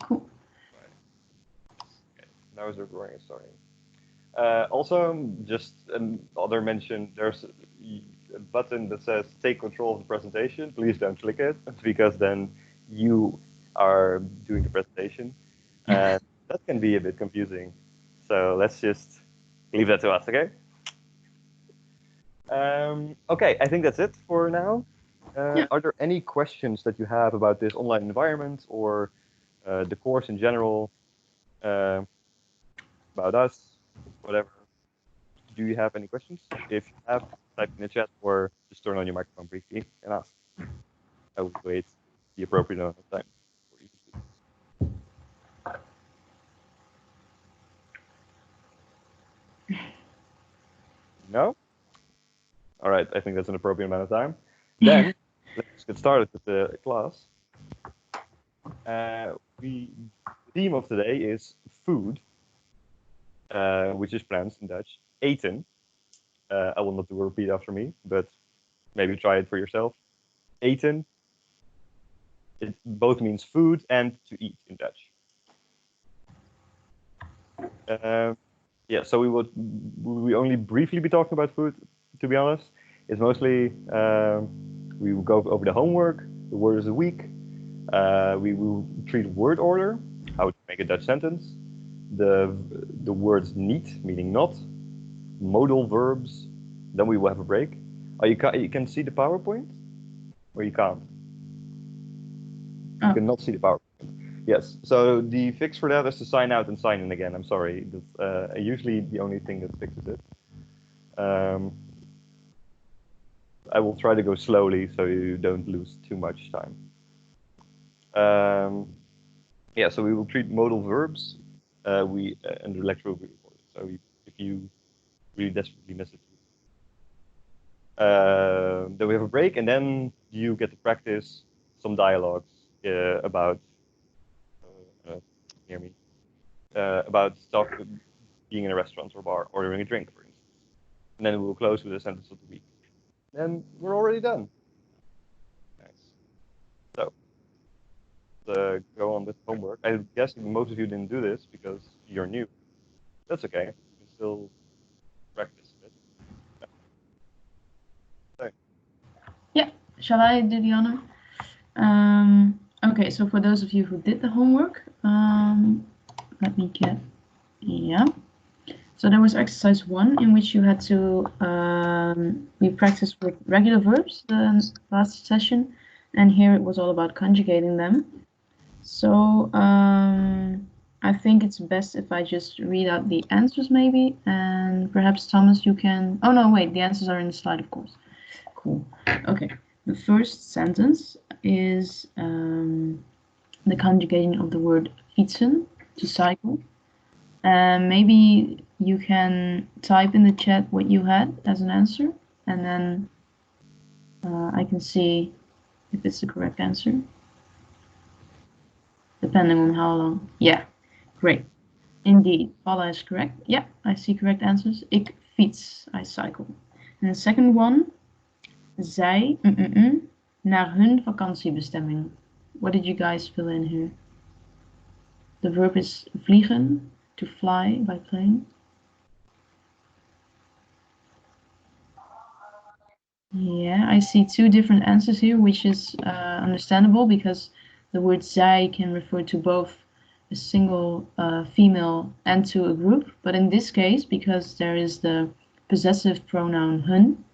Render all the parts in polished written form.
cool. Right. Okay. Now the recording is starting. Also, just another mention, there's a button that says take control of the presentation. Please don't click it, because then you are doing the presentation. And that can be a bit confusing. So let's just leave that to us, okay? Okay, I think that's it for now. Yeah. Are there any questions that you have about this online environment or the course in general, about us, whatever? Do you have any questions? If you have, type in the chat or just turn on your microphone briefly and ask. I will wait the appropriate amount of time for you to do this. No? All right, I think that's an appropriate amount of time. Then let's get started with the class. The theme of today is food, which is pronounced in Dutch, eten. I will not do a repeat after me, but maybe try it for yourself. Eten. It both means food and to eat in Dutch. Yeah, so we only briefly be talking about food, to be honest. It's mostly we will go over the homework, the word of the week. We will treat word order, how to make a Dutch sentence, the words niet, meaning not, modal verbs. Then we will have a break. Oh, you can see the PowerPoint, or you can't. You cannot see the PowerPoint. Yes. So the fix for that is to sign out and sign in again. I'm sorry. That's usually the only thing that fixes it. I will try to go slowly so you don't lose too much time. Yeah. So we will treat modal verbs. And the lecture will be recorded. So if you really desperately miss it. Then we have a break, and then you get to practice some dialogues about hear me about stuff being in a restaurant or bar, ordering a drink, for instance. And then we will close with a sentence of the week. Then we're already done. Nice. So go on with homework. I guess most of you didn't do this because you're new. That's okay. You can still practice it. Yeah, shall I do the honor? Okay, so for those of you who did the homework, let me get, yeah. So there was exercise 1 in which you had to, we practiced with regular verbs the last session, and here it was all about conjugating them. So I think it's best if I just read out the answers maybe, and perhaps Thomas you can, oh no, wait, the answers are in the slide, of course. Cool. Okay, the first sentence is the conjugating of the word fietsen, to cycle. Maybe you can type in the chat what you had as an answer, and then I can see if it's the correct answer, depending on how long. Yeah, great. Indeed, Paula is correct. Yeah, I see correct answers. Ik fiets, I cycle. And the second one, zij naar hun vakantiebestemming. What did you guys fill in here? The verb is vliegen, to fly by plane. Yeah, I see 2 different answers here, which is understandable because the word zij can refer to both a single female and to a group. But in this case, because there is the possessive pronoun hun,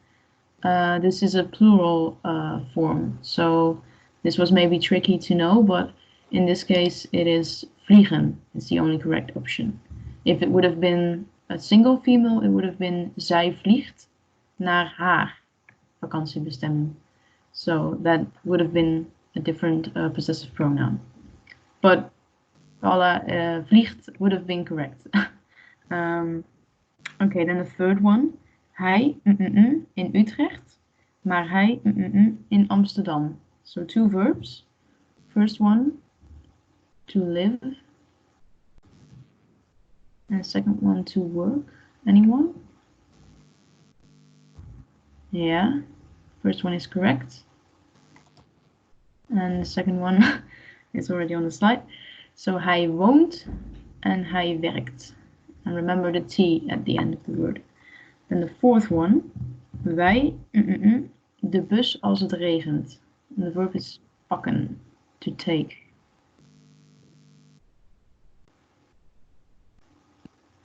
this is a plural form. So this was maybe tricky to know, but in this case it is vliegen. It's the only correct option. If it would have been a single female, it would have been zij vliegt naar haar vakantiebestemming. So that would have been a different possessive pronoun. But Paula, vliegt would have been correct. Okay, then the third one. Hij in Utrecht, maar hij in Amsterdam. So 2 verbs. First one, to live. And the second one, to work. Anyone? Yeah, first one is correct. And the second one is already on the slide. So hij woont en hij werkt. And remember the T at the end of the word. Then the fourth one, wij de bus als het regent. And the verb is pakken, to take.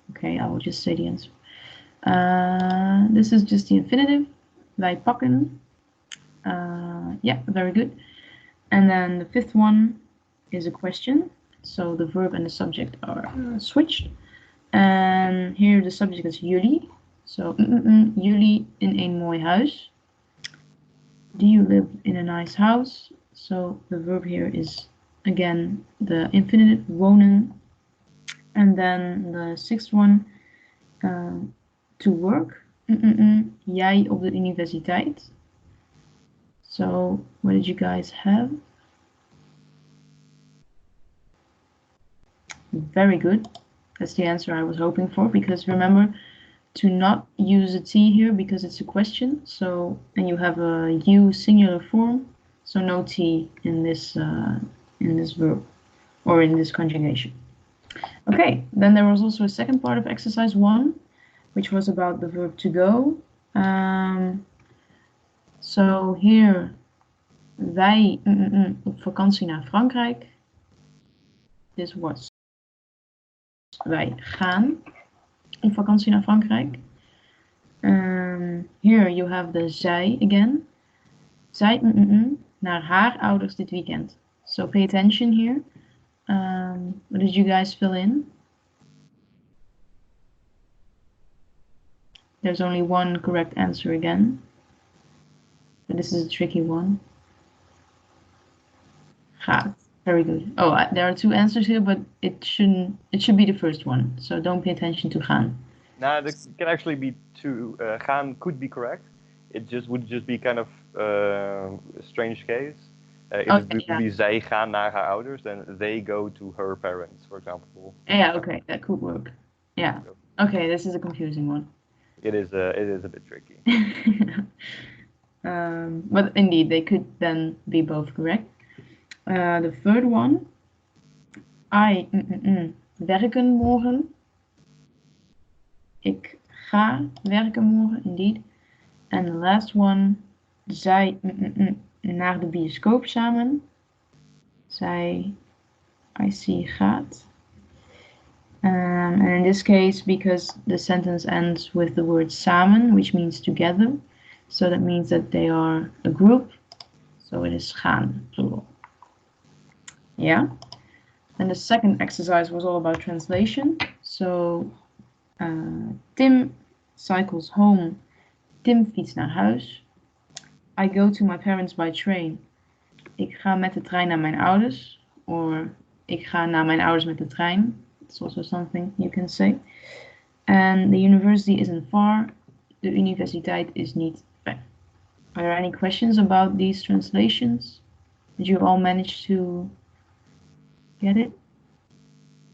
Okay, I will just say the answer. This is just the infinitive. Wij pakken. Yeah, very good. And then the fifth one is a question. So the verb and the subject are switched. And here the subject is jullie. So jullie in een mooi huis. Do you live in a nice house? So the verb here is again the infinitive, wonen. And then the sixth one, to work. Jij op de universiteit. So what did you guys have? Very good. That's the answer I was hoping for, because remember to not use a T here because it's a question. So, and you have a you singular form, so no T in this verb or in this conjugation. Okay, then there was also a second part of exercise 1, which was about the verb to go. So here, wij op vakantie naar Frankrijk. This was wij gaan op vakantie naar Frankrijk. Here you have the zij again. Zij naar haar ouders dit weekend. So pay attention here. What did you guys fill in? There's only one correct answer again. But this is a tricky one. Gaat. Very good. Oh, there are two answers here, but it should be the first one. So don't pay attention to gaan. Nah, there can actually be two. Gaan could be correct. It would just be kind of a strange case. If it would be zij gaan naar haar ouders, then they go to her parents, for example. Yeah, okay, that could work. Yeah. Okay, this is a confusing one. It is a bit tricky. But indeed, they could then be both correct. The third one, I werken morgen. Ik ga werken morgen, indeed. And the last one, zij naar de bioscoop samen. Zij, I see, gaat. And in this case, because the sentence ends with the word samen, which means together, so that means that they are a group. So it is gaan, plural. Yeah. And the second exercise was all about translation. So Tim cycles home. Tim fietst naar huis. I go to my parents by train. Ik ga met de trein naar mijn ouders. Or ik ga naar mijn ouders met de trein. It's also something you can say. And the university isn't far. De universiteit is niet ver. Are there any questions about these translations? Did you all manage to get it?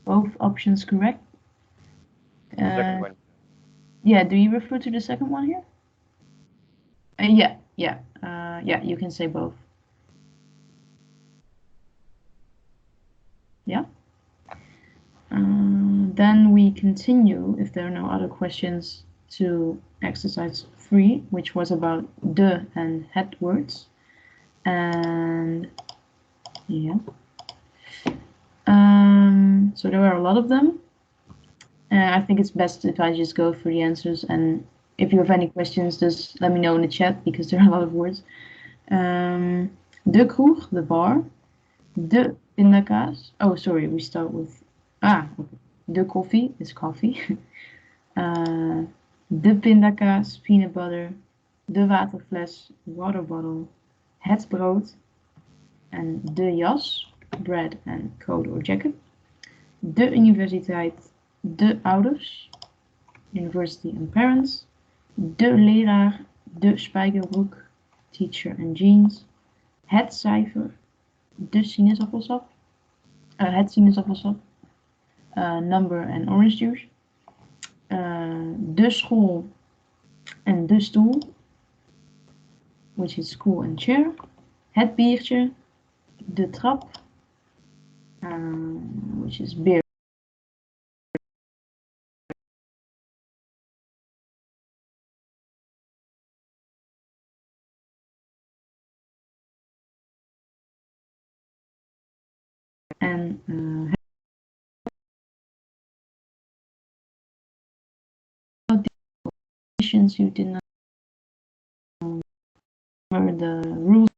Both options correct? The second one. Yeah, do you refer to the second one here? Yeah, you can say both. Yeah. Then we continue, if there are no other questions, to exercise 3, which was about de and het words. And yeah. So there were a lot of them. I think it's best if I just go through the answers, and if you have any questions, just let me know in the chat, because there are a lot of words. De kroeg, the bar. De pindakaas. Oh, sorry, we start with... okay. De koffie is coffee. De pindakaas, peanut butter. De waterfles, water bottle. Het brood. En de jas, bread and coat or jacket. De universiteit, de ouders. University and parents. De leraar, de spijkerbroek. Teacher and jeans. Het cijfer, de sinaasappelsap. Het sinaasappelsap. Number and orange juice. De school en de stoel, which is school and chair. Het biertje, de trap, which is beer. And additions you did not remember the rules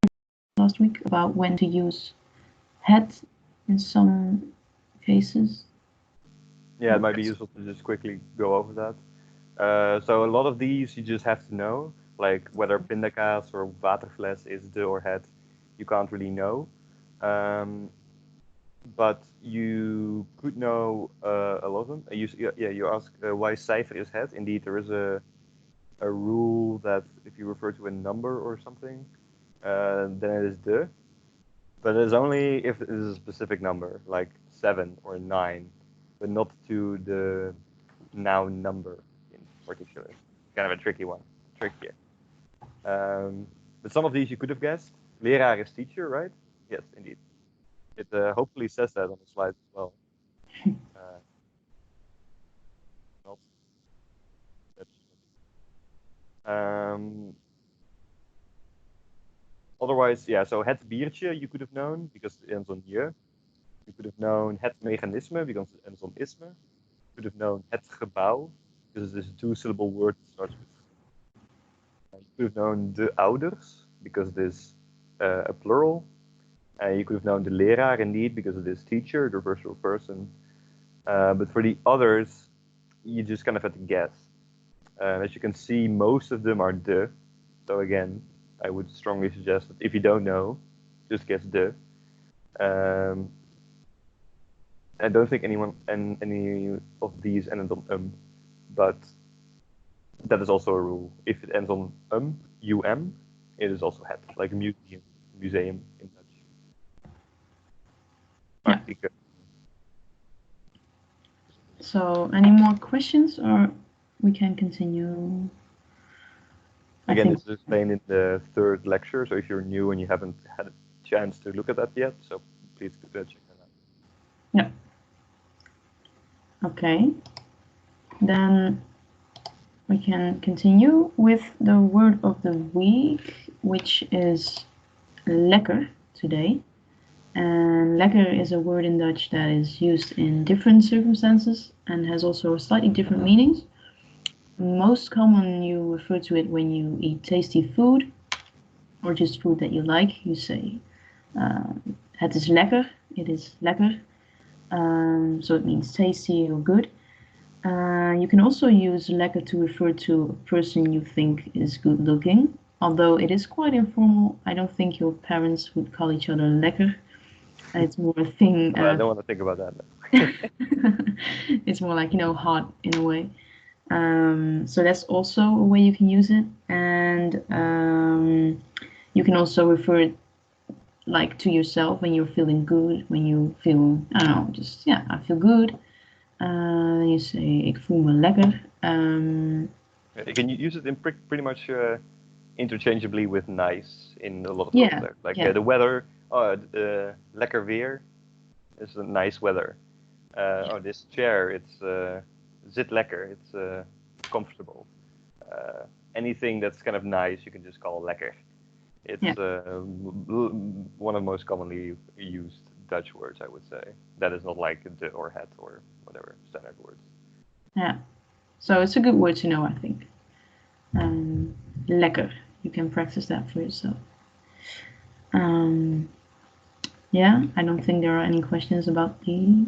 last week about when to use had in some cases. Yeah, it might be useful to just quickly go over that. So a lot of these you just have to know, like whether pindakaas or waterfles is de or het, you can't really know. But you could know a lot of them. You ask why cijfer is het. Indeed, there is a rule that if you refer to a number or something, then it is de. But it's only if it is a specific number, like 7 or 9, but not to the noun number in particular. Kind of a tricky one, trickier. But some of these you could have guessed. Leraar is teacher, right? Yes, indeed. It hopefully says that on the slide as well. Not otherwise, yeah, so het biertje you could have known because it ends on je. You could have known het mechanisme because it ends on isme. You could have known het gebouw because it is a two-syllable word that starts with. You could have known de ouders because it is a plural. You could have known de leraar indeed because it is teacher, the virtual person. But for the others, you just kind of have to guess. As you can see, most of them are de. So again, I would strongly suggest that if you don't know, just guess de. I don't think any of these ended on but that is also a rule. If it ends on it is also het, like museum in Dutch. Yeah. So, any more questions, or we can continue? Again, this is explained in the third lecture, so if you're new and you haven't had a chance to look at that yet, so please check that out. Yeah. Okay. Then we can continue with the word of the week, which is lekker today. And lekker is a word in Dutch that is used in different circumstances and has also slightly different meanings. Most common, you refer to it when you eat tasty food or just food that you like. You say, het is lekker, it is lekker. So it means tasty or good. You can also use lekker to refer to a person you think is good looking. Although it is quite informal, I don't think your parents would call each other lekker. It's more a thing. I don't want to think about that. It's more like, hot in a way. So that's also a way you can use it. And you can also refer it like to yourself when you're feeling good, when you feel, I don't know, just, yeah, I feel good. You say, ik voel me lekker. You can use it in pretty much interchangeably with nice in a lot of contexts. Like the weather, lekker weer is a nice weather. This chair, it's zit lekker, it's comfortable. Anything that's kind of nice, you can just call lekker. It's one of the most commonly used Dutch words, I would say. That is not like de or het or whatever standard words. Yeah, so it's a good word to know, I think. Lekker. You can practice that for yourself. Yeah, I don't think there are any questions about these.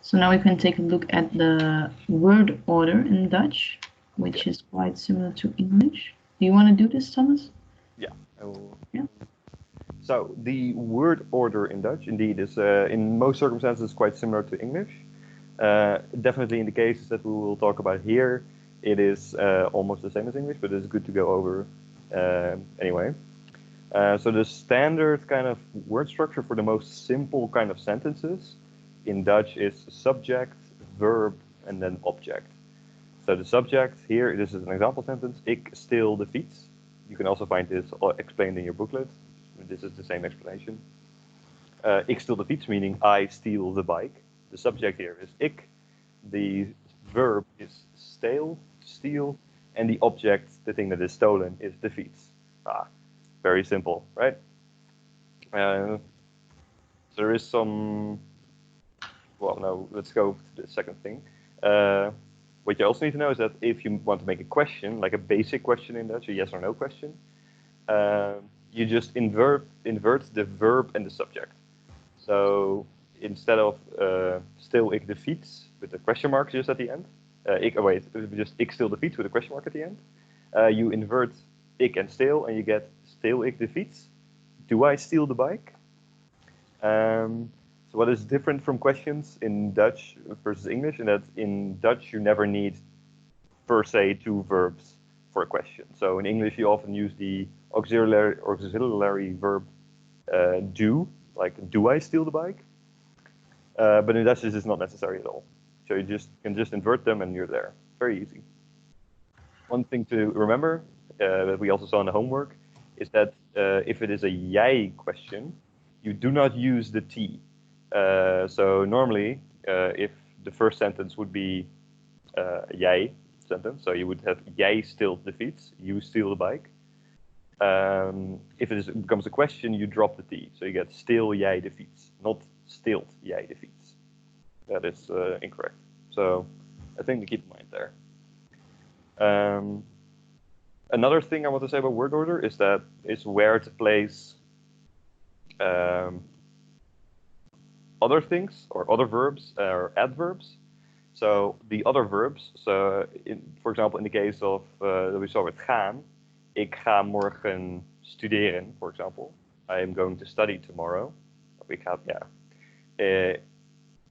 So now we can take a look at the word order in Dutch, which is quite similar to English. Do you want to do this, Thomas? Yeah, I will. Yeah. So the word order in Dutch, indeed, is in most circumstances quite similar to English. Definitely in the cases that we will talk about here, it is almost the same as English, but it's good to go over anyway. So the standard kind of word structure for the most simple kind of sentences in Dutch is subject, verb, and then object. So the subject here, this is an example sentence, ik steel de fiets. You can also find this explained in your booklet. This is the same explanation. Ik steal the fiets, meaning I steal the bike. The subject here is ik. The verb is steal, and the object, the thing that is stolen, is the fiets. Very simple, right? So there is some. Well, no. Let's go to the second thing. What you also need to know is that if you want to make a question, like a basic question in Dutch, a yes or no question, you just invert the verb and the subject. So instead of stil ik de fiets with the question mark just at the end, just ik stil de fiets with a question mark at the end, you invert ik and stil, and you get stil ik de fiets. Do I steal the bike? So what is different from questions in Dutch versus English? In that in Dutch you never need per se two verbs for a question. So in English you often use the auxiliary verb do, like do I steal the bike? But in Dutch this is not necessary at all. So you can just invert them and you're there. Very easy. One thing to remember that we also saw in the homework is that if it is a jij question, you do not use the T. So normally, if the first sentence would be jij sentence, so you would have jij steelt de fiets, you steal the bike. If it becomes a question, you drop the T. So you get steel jij de fiets, not steelt jij de fiets. That is incorrect. So a thing to keep in mind there. Another thing I want to say about word order is that it's where to place other things or other verbs or adverbs. So the other verbs, so for example, in the case of that we saw with gaan, ik ga morgen studeren, for example. I am going to study tomorrow.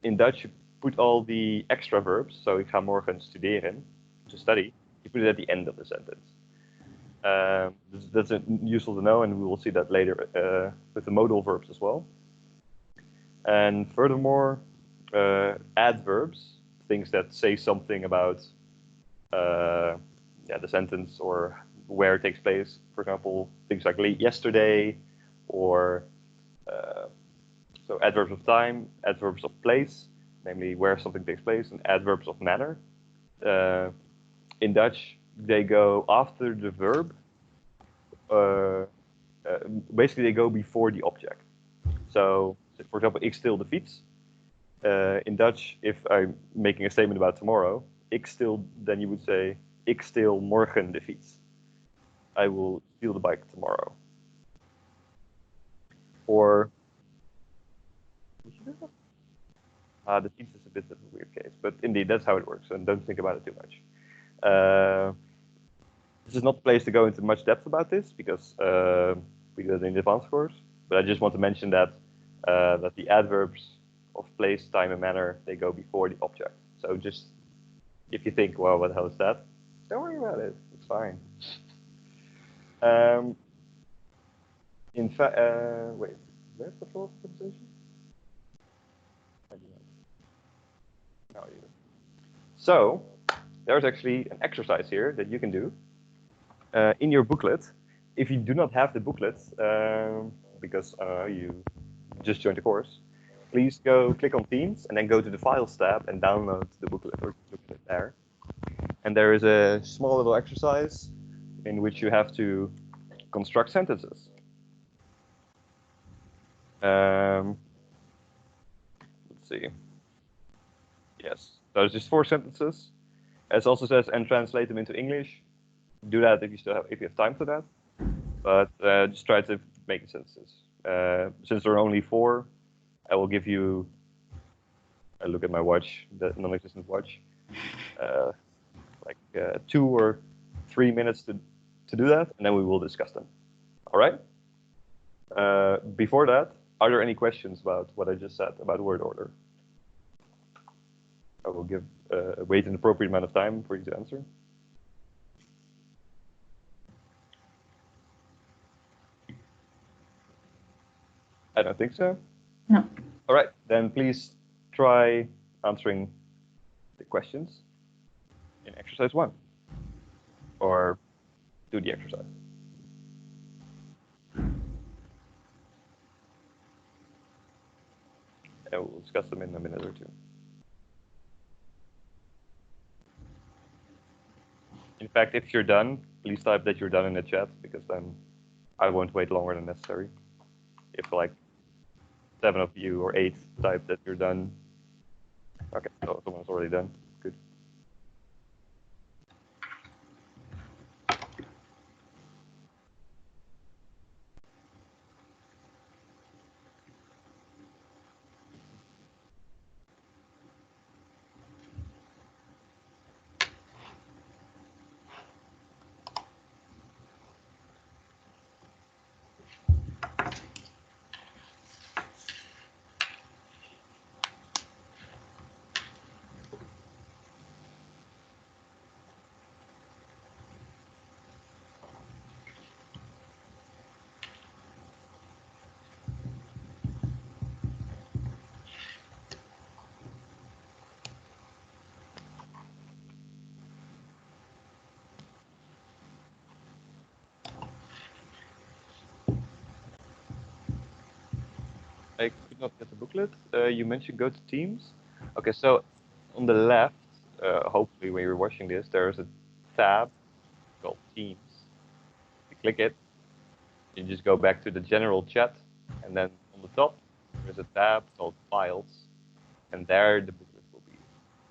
In Dutch, you put all the extra verbs. So ik ga morgen studeren, to study. You put it at the end of the sentence. That's useful to know, and we will see that later with the modal verbs as well. And furthermore, adverbs, things that say something about the sentence or where it takes place. For example, things like yesterday, or so adverbs of time, adverbs of place, namely where something takes place, and adverbs of manner. In Dutch, they go after the verb. Basically, they go before the object. So, for example, ik steel de fiets. In Dutch, if I'm making a statement about tomorrow, then you would say, ik steel morgen de fiets. I will steal the bike tomorrow. Or, the fiets is a bit of a weird case, but indeed, that's how it works, and don't think about it too much. This is not the place to go into much depth about this, because we did it in the advanced course, but I just want to mention that that the adverbs of place, time, and manner, they go before the object. So just, if you think, well, what the hell is that? Don't worry about it, it's fine. In fact, wait, where's the flow of preposition? No, you don't. So, there's actually an exercise here that you can do in your booklet. If you do not have the booklet, because you just joined the course, please go click on Teams and then go to the Files tab and download the booklet or look at it there. And there is a small little exercise in which you have to construct sentences. Let's see. Yes, there's just 4 sentences. As also says, and translate them into English. Do that if you have time for that. But just try to make sentences. Since there are only 4, I will give you. I look at my watch, the non-existent watch. 2 or 3 minutes to do that, and then we will discuss them. All right. Before that, are there any questions about what I just said about word order? I will wait an appropriate amount of time for you to answer. I don't think so. No. All right, then please try answering the questions in exercise 1, or do the exercise. and we'll discuss them in a minute or two. In fact, if you're done, please type that you're done in the chat, because then I won't wait longer than necessary. If like 7 of you or 8 type that you're done. Okay, so someone's already done. Good. I could not get the booklet. You mentioned go to Teams. Okay, so on the left, hopefully when you're watching this, there's a tab called Teams. You click it, you just go back to the general chat, and then on the top, there's a tab called Files, and there the booklet will be.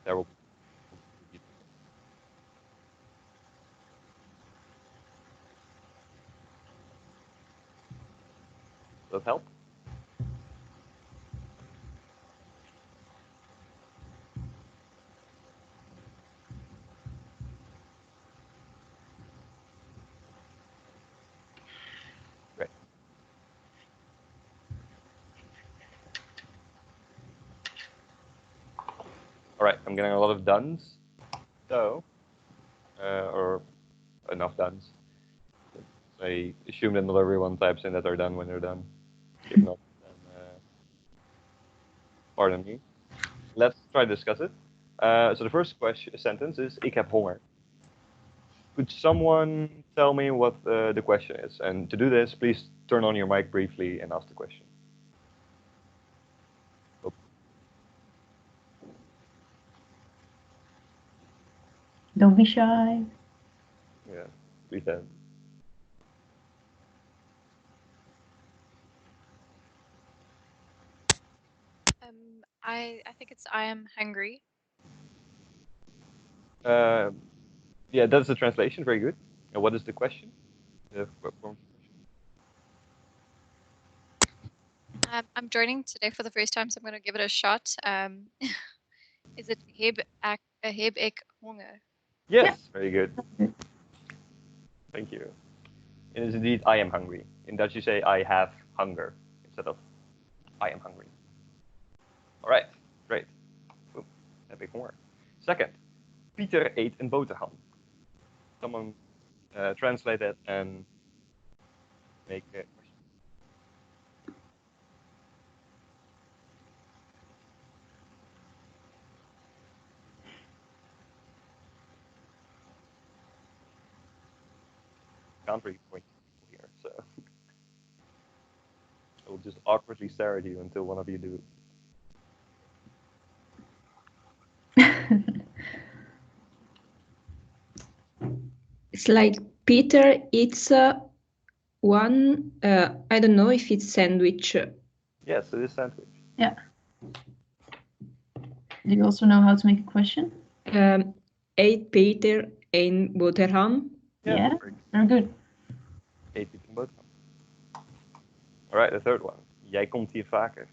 There will be. Does that help? Great. All right, I'm getting a lot of dones, so, or enough dones. I assume that not everyone types in that they're done when they're done. If not, then pardon me. Let's try to discuss it. So the first sentence is, ik heb honger. Could someone tell me what the question is? And to do this, please turn on your mic briefly and ask the question. Oh. Don't be shy. Yeah, please then. I think it's I am hungry. Yeah, that's the translation. Very good. And what is the question? I'm joining today for the first time, so I'm going to give it a shot. Is it heb ik honger? Yes, Yeah. very good. Thank you. It is indeed I am hungry. In Dutch you say I have hunger instead of I am hungry. All right, great. Boom. Heb ik honger. Second, Pieter eet een boterham. Someone translate that and make a question. Can't really point here, so I will just awkwardly stare at you until one of you do. It's like Peter eats one, I don't know if it's sandwich. Yes, it is sandwich. Yeah. Do you also know how to make a question? Eet Peter een boterham? Yeah. Very good. Very good. Eet Pieter een boterham. All right, the third one. Jij komt hier vaker.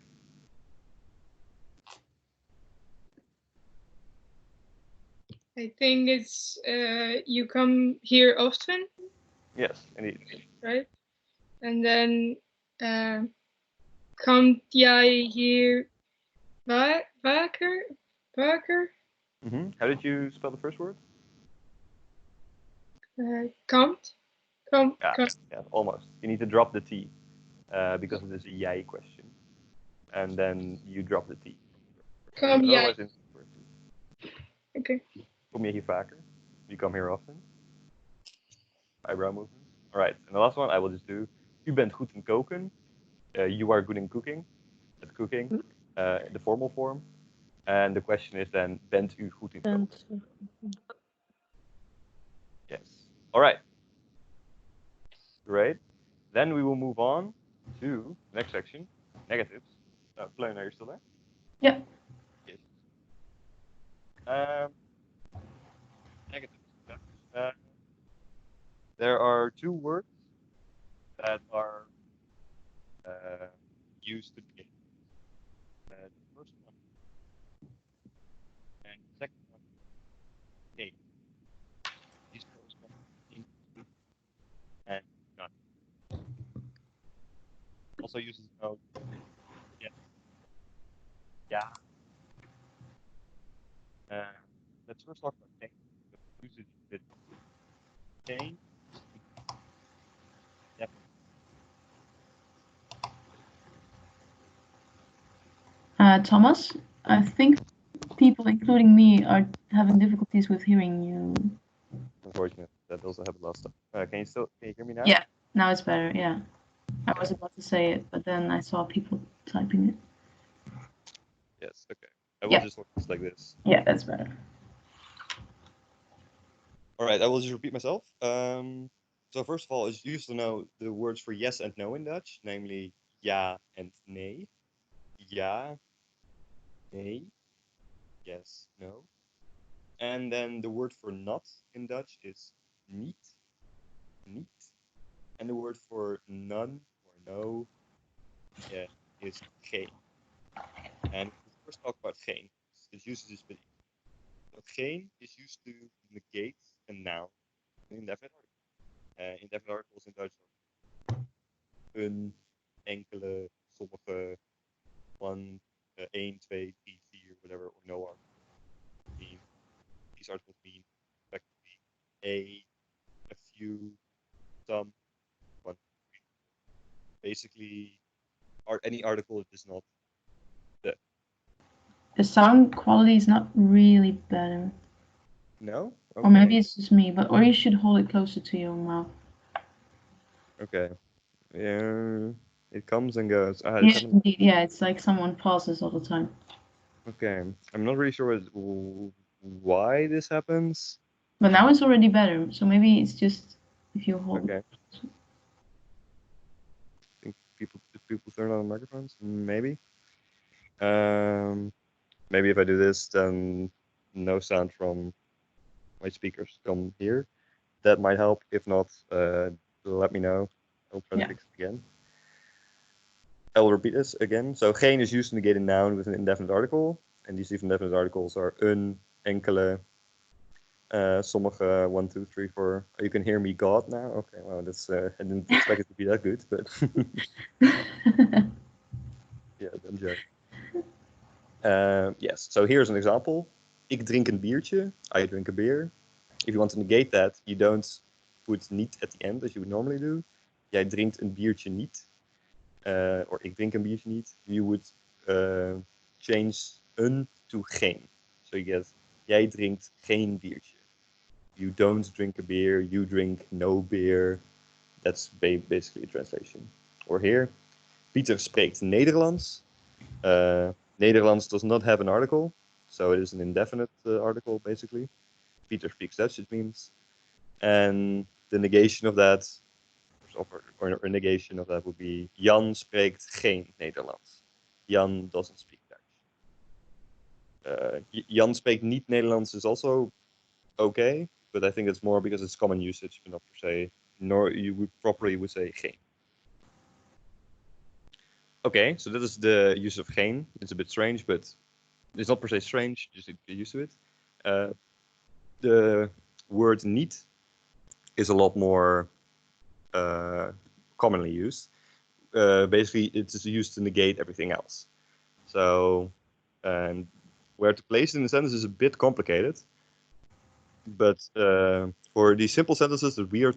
I think it's you come here often, Yes, indeed. right? And then komt jij hier vaker? How did you spell the first word? Komt? Yeah, almost. You need to drop the T because it is a jij question. And then you drop the T. Kom jij? Otherwise, it's word T. Okay. Kom je hier vaker? You come here often? Eyebrow movement. All right, and the last one I will just do. U bent goed in koken. You are good in cooking. At cooking. the formal form. And the question is then, bent u goed in toon? Yes. All right. Great. Then we will move on to the next section, negatives. Fleun, are you still there? Yeah. Yes. Negatives. There are two words that are used to begin. The first one and the second one, hey. These correspond in and none. Also uses no, yes, yeah. Let's first talk about chain. Usage with chain. Thomas, I think people, including me, are having difficulties with hearing you. Unfortunate. That also happened last time. Can you hear me now? Yeah, now it's better. Yeah, I was about to say it, but then I saw people typing it. Yes. Okay. I will Yeah. just just like this. Yeah, that's better. All right. I will just repeat myself. So first of all, it's used to know the words for yes and no in Dutch, namely ja and nee. Ja, nee, yes, no. And then the word for not in Dutch is niet, niet. And the word for none or no is geen. And we first talk about geen. Its usage is pretty. So geen is used to negate a noun in indefinite article. Indefinite articles in Dutch are een, enkele, sommige, one, 1, 2, 3, 4, whatever, or no article. These articles mean effectively a few, some, one. Basically, any article that is not The sound quality is not really better. no. Okay. Or maybe it's just me, or you should hold it closer to your mouth. Okay. Yeah, it comes and goes. Yeah, indeed. Yeah, it's like someone pauses all the time. Okay, I'm not really sure why this happens. But now it's already better, so maybe it's just if you hold. Okay. I think people turn on microphones, maybe. Maybe if I do this, then no sound from my speakers come here. That might help. If not, let me know. I'll try to fix it again. I will repeat this again. So geen is used to negate a noun with an indefinite article. And these indefinite articles are een, enkele, sommige, 1, 2, 3, 4. Oh, you can hear me, God, now? Okay, well, that's I didn't expect it to be that good, but yeah, don't joke. Yes, so here's an example. Ik drink een biertje. I drink a beer. If you want to negate that, you don't put niet at the end as you would normally do. Jij drinkt een biertje niet. Or ik drink een biertje niet. You would change een to geen. So you get, jij drinkt geen biertje. You don't drink a beer. You drink no beer. That's basically a translation. Or here, Pieter spreekt Nederlands. Nederlands does not have an article, so it is an indefinite article, basically. Pieter speaks Dutch, it means. And the negation of that, or a negation of that would be Jan spreekt geen Nederlands. Jan doesn't speak Dutch. Jan spreekt niet Nederlands is also okay, but I think it's more because it's common usage, but not per se, nor you would properly say geen. Okay, so that is the use of geen. It's a bit strange, but it's not per se strange, just get used to it. The word niet is a lot more commonly used. Basically, it's used to negate everything else. So, where to place it in the sentence is a bit complicated. But for these simple sentences that we are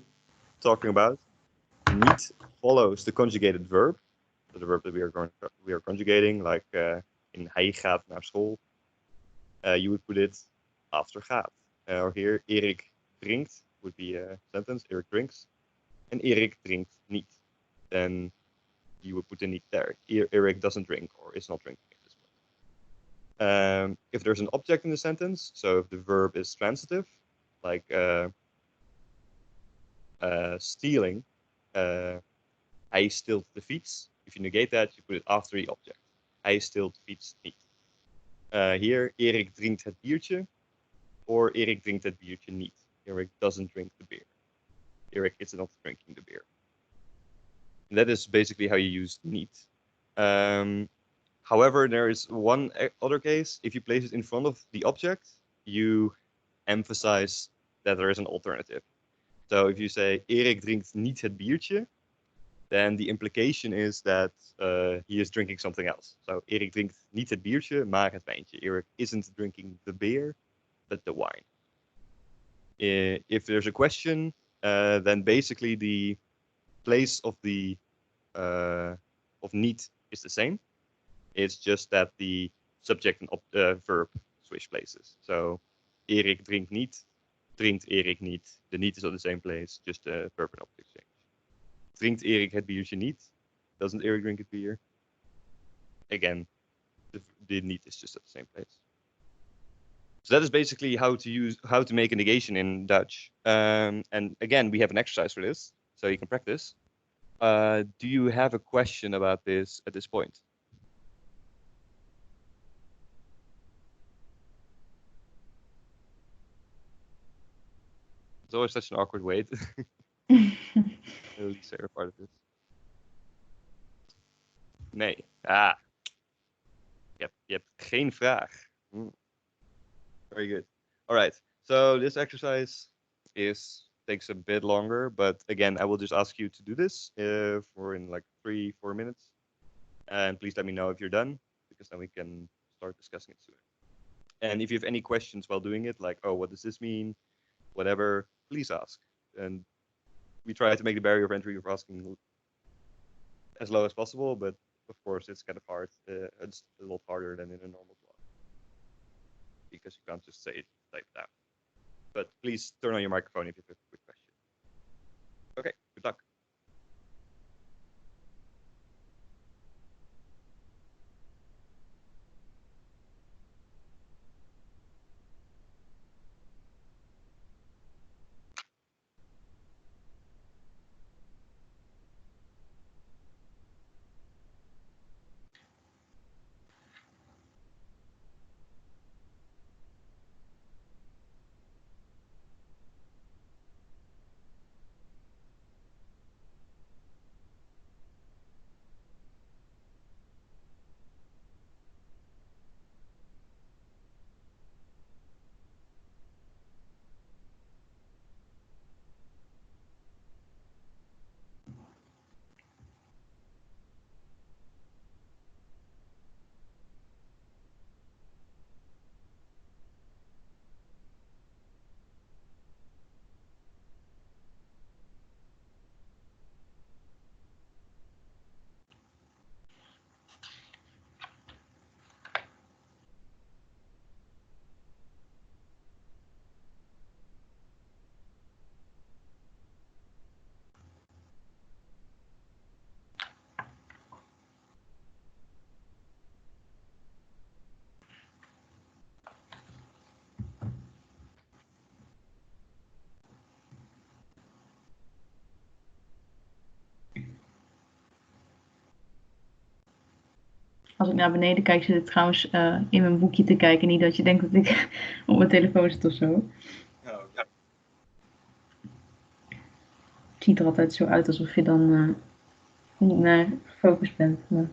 talking about, niet follows the conjugated verb. So the verb that we are conjugating, like in hij gaat naar school, you would put it after gaat. Or here, Erik drinkt would be a sentence. Erik drinks, and Erik drinkt niet. Then you would put the niet there. Erik doesn't drink or is not drinking at this point. If there's an object in the sentence, so if the verb is transitive, like stealing, hij steelt de fiets. If you negate that, you put it after the object. Hij steelt de fiets niet. Here, Erik drinkt het biertje, or Erik drinkt het biertje niet. Erik doesn't drink the beer. Erik is not drinking the beer. And that is basically how you use niet. However, there is one other case. If you place it in front of the object, you emphasize that there is an alternative. So if you say Erik drinkt niet het biertje, then the implication is that he is drinking something else. So Erik drinkt niet het biertje, maar het wijntje. Erik isn't drinking the beer, but the wine. If there's a question, then basically the place of the of niet is the same. It's just that the subject and verb switch places. So Erik drinkt niet, drinkt Erik niet. The niet is on the same place, just the verb and object change. Drinkt Erik het biertje niet? Doesn't Erik drink a beer? Again, the niet is just at the same place. So that is basically how to make a negation in Dutch. And again, we have an exercise for this, so you can practice. Do you have a question about this at this point? It's always such an awkward wait. The least favorite part of this. Nee. Je hebt geen vraag. Very good. All right. So this exercise takes a bit longer, but again, I will just ask you to do this for in like 3-4 minutes. And please let me know if you're done, because then we can start discussing it sooner. And if you have any questions while doing it, like, oh, what does this mean? Whatever, please ask. And we try to make the barrier of entry of asking as low as possible, but of course it's kind of hard. It's a lot harder than in a normal blog, because you can't just say it like that. But please turn on your microphone if you have a quick question. Okay, good luck. Als ik naar beneden kijk, zit ik trouwens in mijn boekje te kijken. Niet dat je denkt dat ik op mijn telefoon zit of zo. Oh, ja. Het ziet er altijd zo uit alsof je dan niet naar gefocust bent. Maar...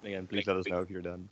Again, please let us know if you're done.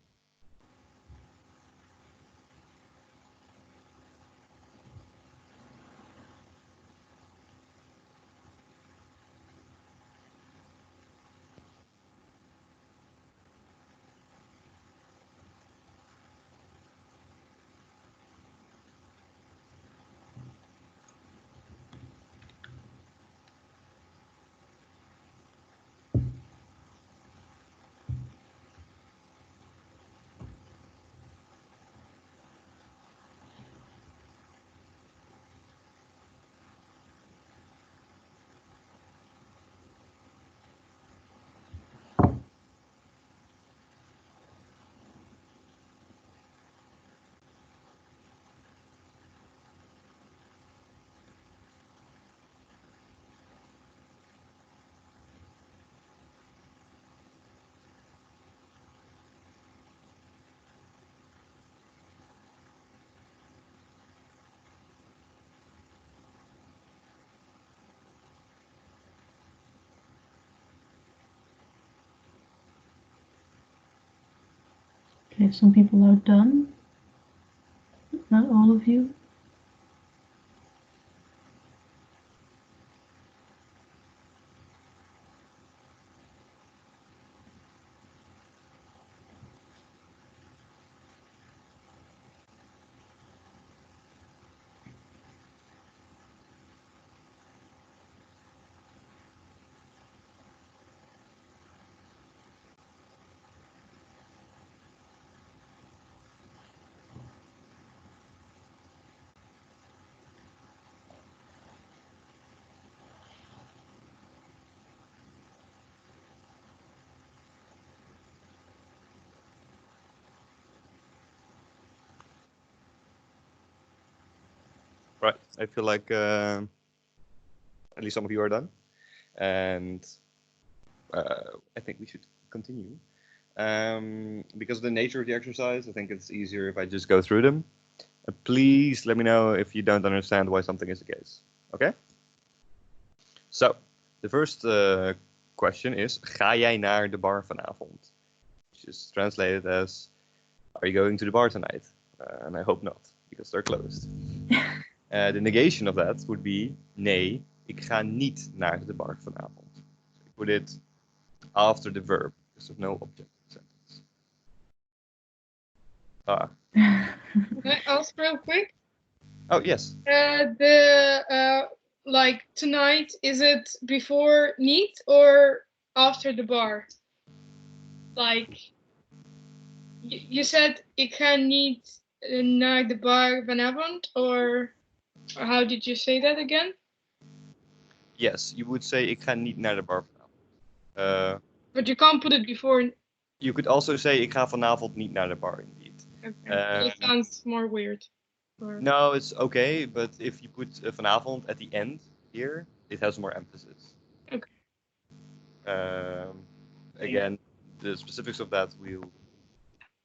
Okay, some people are done. Not all of you. Right. I feel like at least some of you are done, and I think we should continue. Because of the nature of the exercise, I think it's easier if I just go through them. Please let me know if you don't understand why something is the case. Okay? So, the first question is, ga jij naar de bar vanavond? Which is translated as, are you going to the bar tonight? And I hope not, because they're closed. The negation of that would be, nee, ik ga niet naar de bar vanavond. So you put it after the verb, because there's no object in the sentence. Can I ask real quick? Oh, yes. Like tonight, is it before neat or after the bar? Like you said, ik ga niet naar de bar vanavond, or how did you say that again? Yes, you would say, ik ga niet naar de bar vanavond. But you can't put it before. You could also say, ik ga vanavond niet naar de bar, indeed. Okay. That sounds more weird. Or... No, it's okay, but if you put vanavond at the end here, it has more emphasis. Okay. Again, the specifics of that we'll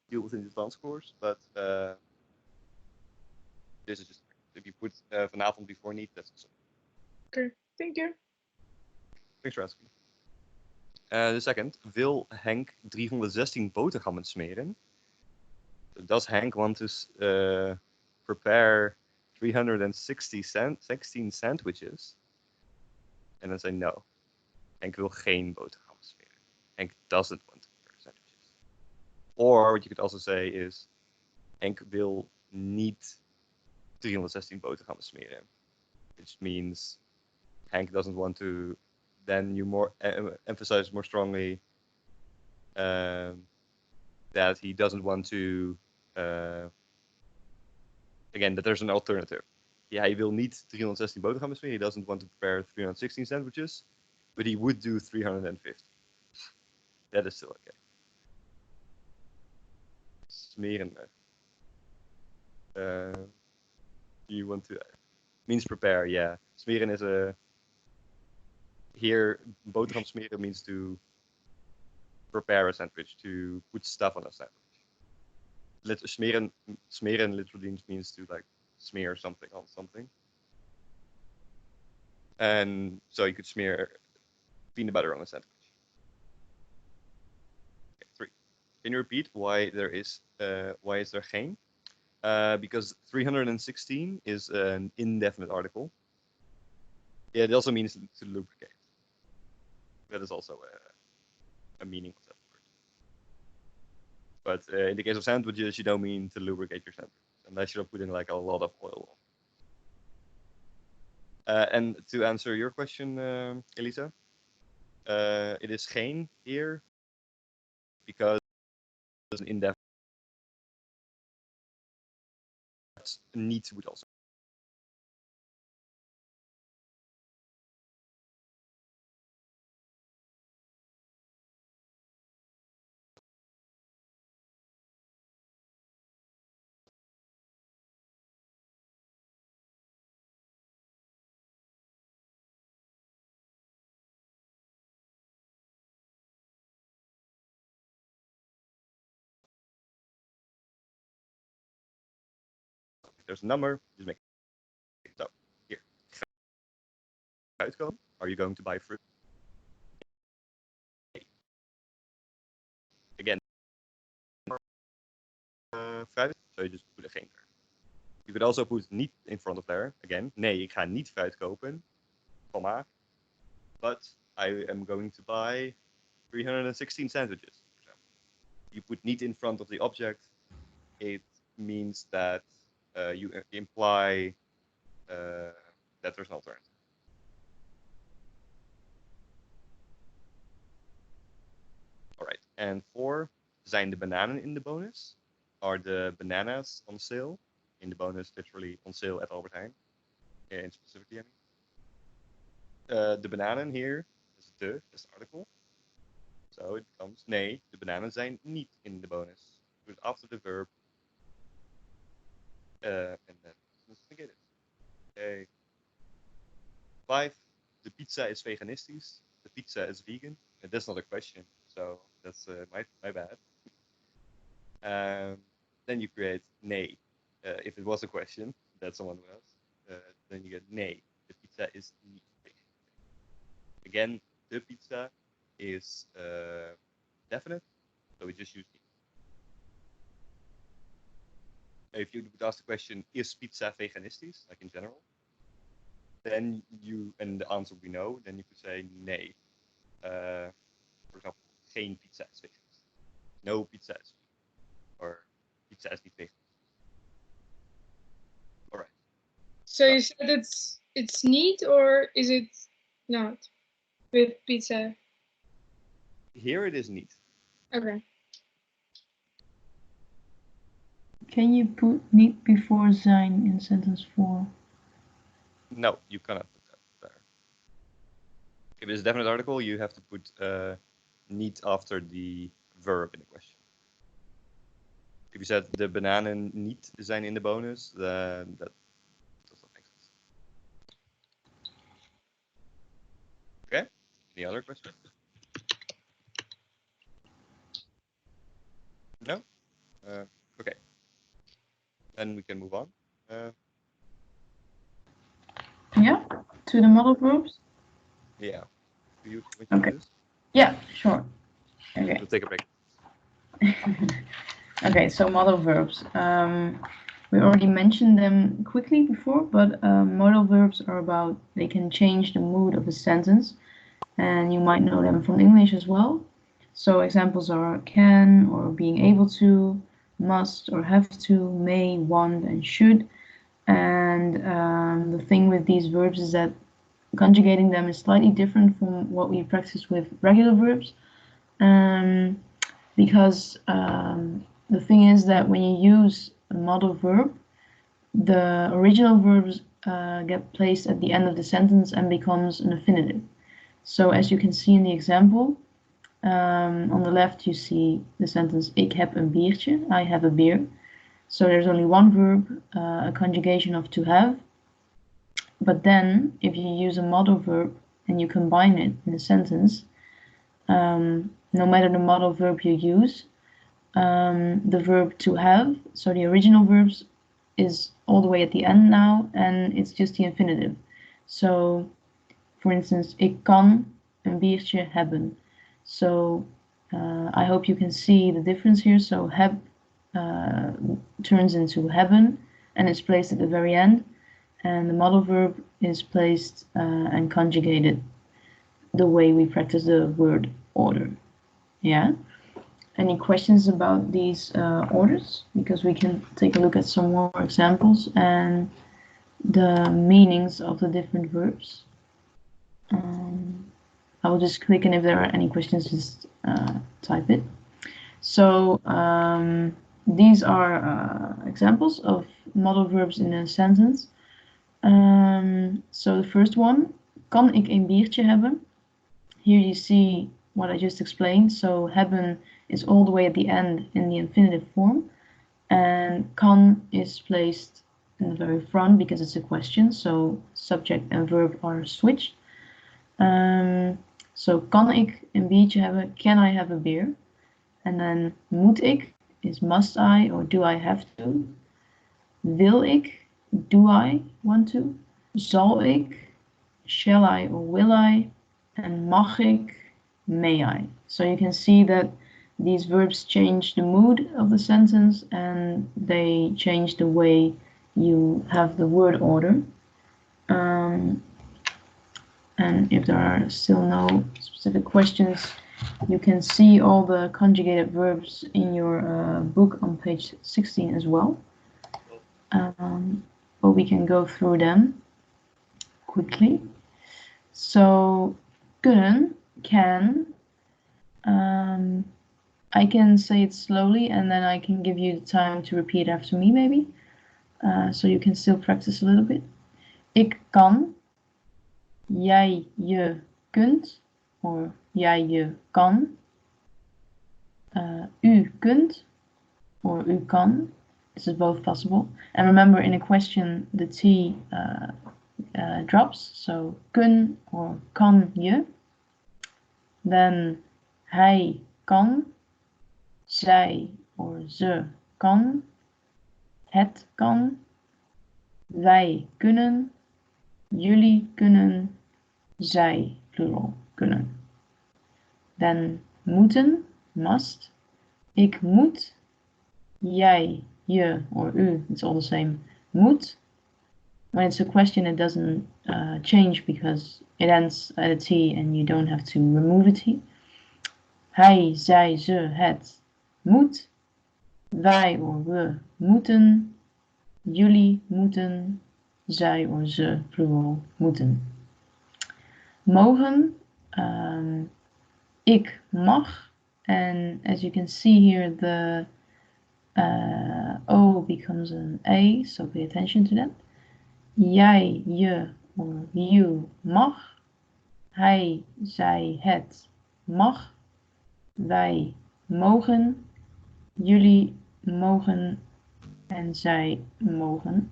deal with in the advanced course, but this is just, if you put vanavond before niet, that's also. Okay, thank you. Thanks for asking. The second, wil Henk 316 boterhammen smeren? So does Henk want to prepare 316 sandwiches? And then say no. Henk wil geen boterhammen smeren. Henk doesn't want to prepare sandwiches. Or what you could also say is, Henk wil niet 316 boterhammen smeren. Which means Henk doesn't want to. Then you more emphasize more strongly that he doesn't want to. Again, that there's an alternative. Yeah, hij wil niet 316 boterhammen smeren. He doesn't want to prepare 316 sandwiches, but he would do 350. That is still okay. Smeren. You want to means prepare? Yeah, smeren is a. Here, boterham smeren means to prepare a sandwich, to put stuff on a sandwich. Smeren literally means to like smear something on something. And so you could smear peanut butter on a sandwich. Okay, 3. Can you repeat why there is why is there geen? Because 316 is an indefinite article. Yeah, it also means to lubricate. That is also a meaning of that word. But in the case of sandwiches, you don't mean to lubricate your sandwich, unless you're putting like a lot of oil on. And to answer your question, Elisa, it is geen here because it's an indefinite. Niet would also. If there's a number, just make it up. Here. Fruitkomen. Are you going to buy fruit? Again, fruit, so you just put a geen there. You could also put niet in front of there. Again, nee, ik ga niet fruit kopen, comma, but I am going to buy 316 sandwiches. You put niet in front of the object, it means that you imply that there's an alternative. All right, and 4, zijn de bananen in de bonus? Are the bananas on sale? In the bonus, literally on sale at Albert Heijn. And specifically, I mean. The bananen here is the article. So it becomes, nee, de bananen zijn niet in de bonus. Put it after the verb. And then let's negate it. Okay. 5, the pizza is veganistisch. The pizza is vegan. And that's not a question, so that's my bad. Then you create nee. If it was a question that someone would ask, then you get nee. The pizza is niet vegan. Again, the pizza is definite, so we just use niet. If you would ask the question, is pizza veganistisch, like in general, then and the answer we know, then you could say nee. For example, geen pizza is veganistisch. No pizza is vegan. Or pizza is niet vegan. All right. So you said it's neat, or is it not with pizza? Here it is neat. Okay. Can you put niet before zijn in sentence 4? No, you cannot put that there. If it's a definite article, you have to put niet after the verb in the question. If you said the bananen niet zijn in de bonus, then that does not make sense. Okay. Any other questions? No? Okay. Then we can move on. Yeah, to the model verbs? Yeah. Do you Okay. do this? Yeah, sure. Okay. We'll take a break. Okay, so modal verbs. We already mentioned them quickly before, but modal verbs are about, they can change the mood of a sentence, and you might know them from English as well. So examples are can, or being able to, must or have to, may, want, and should. And the thing with these verbs is that conjugating them is slightly different from what we practice with regular verbs. Because the thing is that when you use a modal verb, the original verbs get placed at the end of the sentence and becomes an infinitive. So as you can see in the example, on the left you see the sentence ik heb een biertje, I have a beer. So there's only one verb, a conjugation of to have. But then if you use a modal verb and you combine it in a sentence, no matter the modal verb you use, the verb to have, so the original verbs, is all the way at the end now, and it's just the infinitive. So, for instance, ik kan een biertje hebben. So I hope you can see the difference here. So heb turns into hebben and it's placed at the very end, and the modal verb is placed and conjugated the way we practice the word order. Yeah? Any questions about these orders? Because we can take a look at some more examples and the meanings of the different verbs. I will just click, and if there are any questions, just type it. So these are examples of modal verbs in a sentence. So the first one, kan ik een biertje hebben? Here you see what I just explained. So hebben is all the way at the end in the infinitive form, and kan is placed in the very front because it's a question, so subject and verb are switched. So kan ik een biertje hebben? Can I have a beer? And then moet ik is must I or do I have to? Wil ik? Do I want to? Zal ik? Shall I or will I? And mag ik? May I? So you can see that these verbs change the mood of the sentence and they change the way you have the word order. And if there are still no specific questions, you can see all the conjugated verbs in your book on page 16 as well. But we can go through them quickly. So, kunnen, can. I can say it slowly and then I can give you the time to repeat after me maybe. So you can still practice a little bit. Ik kan. Jij, je kunt. Or jij, je kan. U kunt. Or u kan. This is both possible. And remember, in a question, the T drops. So kun or kan je. Then hij kan. Zij or ze kan. Het kan. Wij kunnen. Jullie kunnen. Zij, plural, kunnen. Then moeten, must. Ik moet. Jij, je or u, it's all the same, moet. When it's a question, it doesn't change because it ends at a T and you don't have to remove a T. Hij, zij, ze, het moet. Wij or we moeten. Jullie moeten. Zij or ze, plural, moeten. Mogen. Ik mag. And as you can see here, the O becomes an A, so pay attention to that. Jij, je or you mag. Hij, zij, het mag. Wij mogen. Jullie mogen. En zij mogen.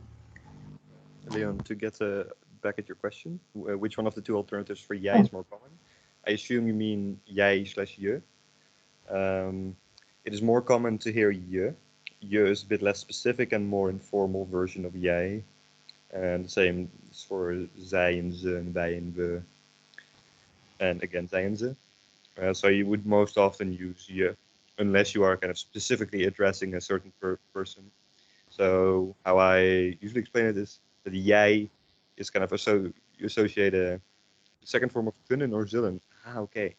Leon, to get back at your question, which one of the two alternatives for jij is more common? I assume you mean jij / je. It is more common to hear je. Je is a bit less specific and more informal version of jij. And the same is for zij en ze en wij en we. And again, zij en ze. So you would most often use je, unless you are kind of specifically addressing a certain person. So how I usually explain it is that jij is kind of you associate a second form of kunnen or zullen. Ah, okay.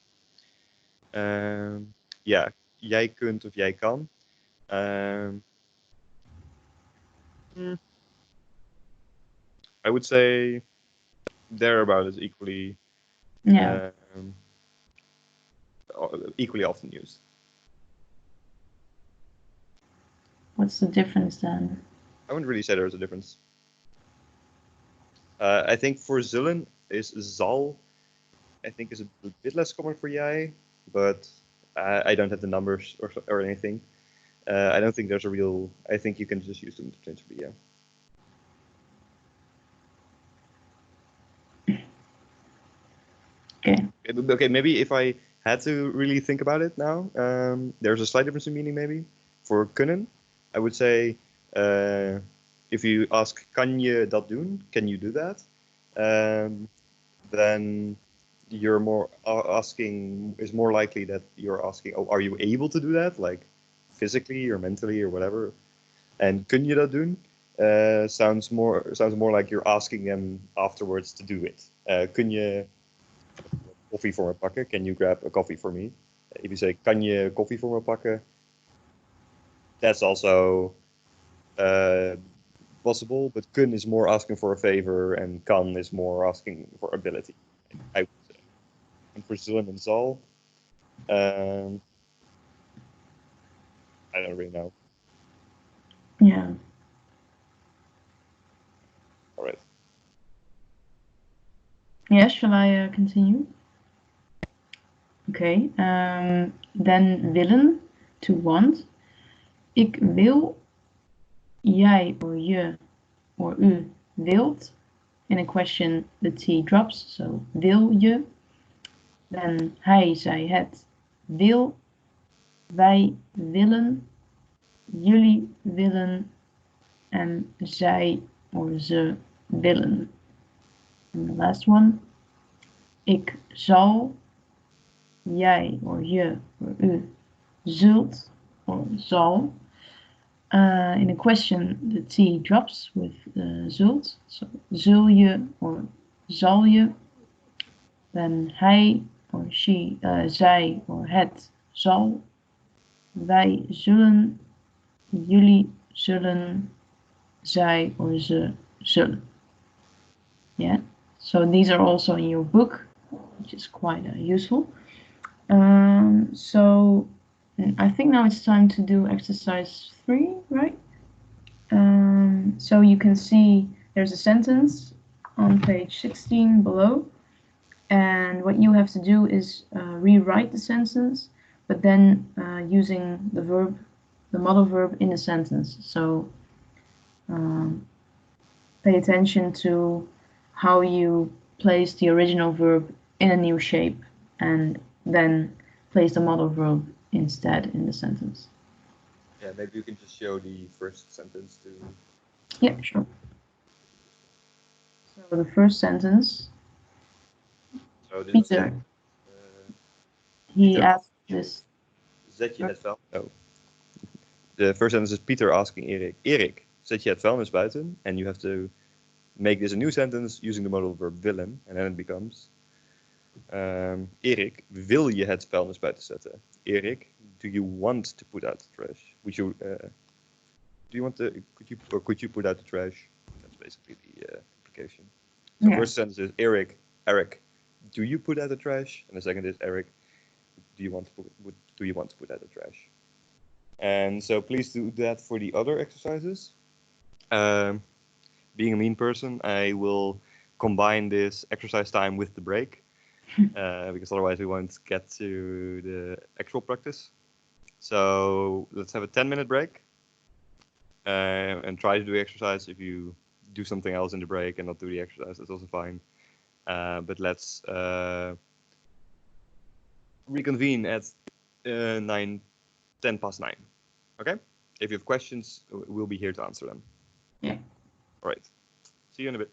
Yeah, jij kunt of jij kan. I would say thereabout is equally equally often used. What's the difference then? I wouldn't really say there's a difference. I think for zullen is zal. I think is a bit less common for jij, but I don't have the numbers or anything. I don't think there's a real. I think you can just use them interchangeably. Yeah. Okay. Maybe if I had to really think about it now, there's a slight difference in meaning. Maybe for kunnen, I would say if you ask kan je dat doen, can you do that? Then you're more asking, is more likely that you're asking, oh, are you able to do that, like physically or mentally or whatever? And kun je dat doen? Sounds more like you're asking them afterwards to do it. Kun je koffie voor me pakken? Can you grab a coffee for me? If you say, kan je koffie voor me pakken? That's also possible, but kun is more asking for a favor, and kan is more asking for ability, I would say. And for zullen and zal, I don't really know. Yeah. All right. Yes, shall I continue? Okay. Then willen, to want. Ik wil, jij or je or u wilt. In a question, the T drops, so wil je. Then hij, zij, het wil. Wij willen. Jullie willen. En zij or ze willen. And the last one. Ik zal. Jij or je or u zult or zal. In a question, the T drops with zult. So zul je or zal je. Then hij or she, zij or het zal. Wij zullen. Jullie zullen. Zij or ze zullen. Yeah. So these are also in your book, which is quite useful. So I think now it's time to do exercise 3, right? So you can see there's a sentence on page 16 below, and what you have to do is rewrite the sentence, but then using the verb, the model verb in the sentence. So pay attention to how you place the original verb in a new shape and then place the model verb instead in the sentence. Yeah, maybe you can just show the first sentence to. Yeah, sure. So the first sentence, So this Peter, he Peter asked this. Zet je het vuil? Oh. The first sentence is Peter asking Erik. Erik, zet je het vuilnis buiten? And you have to make this a new sentence using the modal verb willen. And then it becomes... Erik, wil je het vuilnis buiten zetten? Erik, do you want to put out the trash? Would you... do you want to... Could you put out the trash? That's basically the implication. So Yeah. first sentence is Eric, do you put out the trash? And the second is Eric, do you want to put out the trash? And so please do that for the other exercises. Being a mean person, I will combine this exercise time with the break, because otherwise we won't get to the actual practice. So let's have a 10-minute break and try to do the exercise. If you do something else in the break and not do the exercise, that's also fine. But let's reconvene at 10 past 9. Okay? If you have questions, we'll be here to answer them. Yeah. All right. See you in a bit.